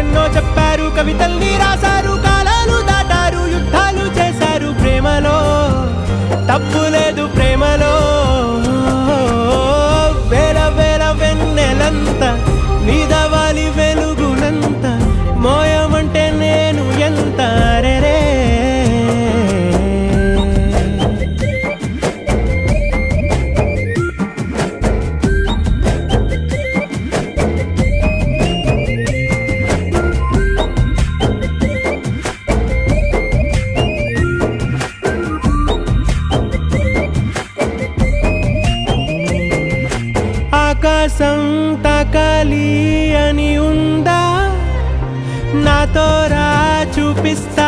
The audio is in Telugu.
కథలెన్నో చెప్పారు, కవితల్ని రాశారు, కాలాలు దాటారు, యుద్ధాలు చేశారు. ప్రేమలో తప్పు లేదు, ప్రేమలో వేల వేల వెన్నెలంత నీదవాలి వెలుగునంత, మోయమంటే నేను ఎంత రే. ఆకాశం తాకాలి అని ఉందా, నాతో రా చూపిస్తా.